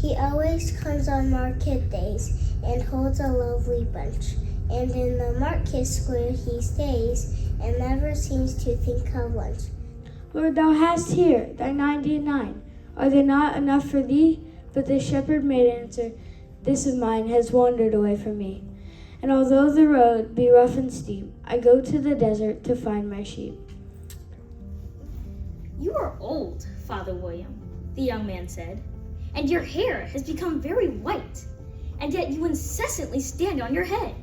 He always comes on market days and holds a lovely bunch. And in the market square he stays and never seems to think of lunch. Lord, thou hast here thy 99. Are they not enough for thee? But the shepherd made answer, this of mine has wandered away from me. And although the road be rough and steep, I go to the desert to find my sheep. You are old, Father William, the young man said, and your hair has become very white, and yet you incessantly stand on your head.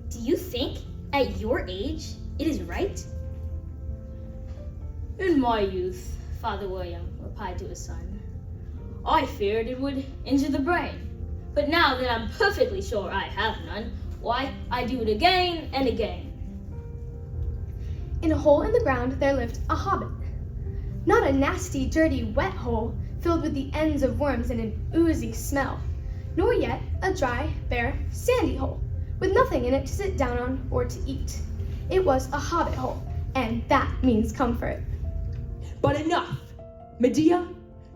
Do you think, at your age, it is right? In my youth, Father William replied to his son, I feared it would injure the brain, but now that I'm perfectly sure I have none, why, I do it again and again. In a hole in the ground there lived a hobbit. Not a nasty, dirty, wet hole filled with the ends of worms and an oozy smell, nor yet a dry, bare, sandy hole with nothing in it to sit down on or to eat. It was a hobbit hole, and that means comfort. But enough! Medea,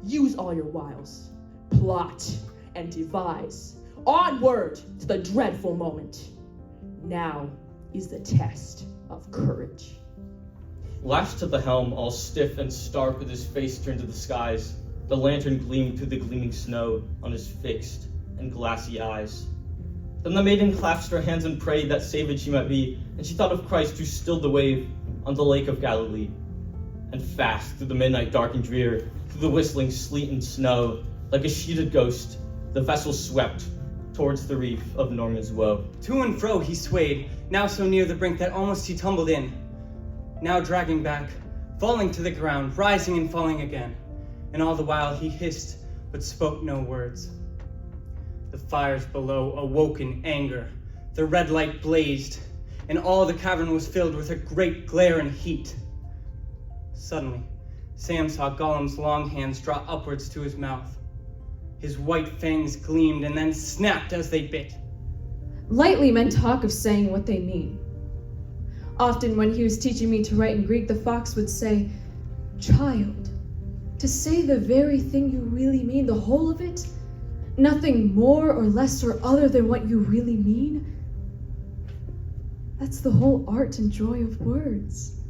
use all your wiles. Plot and devise. Onward to the dreadful moment. Now is the test of courage. Lashed to the helm, all stiff and stark with his face turned to the skies, the lantern gleamed through the gleaming snow on his fixed and glassy eyes. Then the maiden clasped her hands and prayed that saved she might be, and she thought of Christ who stilled the wave on the lake of Galilee. And fast through the midnight dark and drear, through the whistling sleet and snow, like a sheeted ghost, the vessel swept towards the reef of Norman's Woe. To and fro he swayed, now so near the brink that almost he tumbled in, now dragging back, falling to the ground, rising and falling again. And all the while he hissed, but spoke no words. The fires below awoke in anger. The red light blazed, and all the cavern was filled with a great glare and heat. Suddenly, Sam saw Gollum's long hands draw upwards to his mouth. His white fangs gleamed and then snapped as they bit. Lightly men talk of saying what they mean. Often when he was teaching me to write in Greek, the fox would say, Child, to say the very thing you really mean, the whole of it, nothing more or less or other than what you really mean, that's the whole art and joy of words.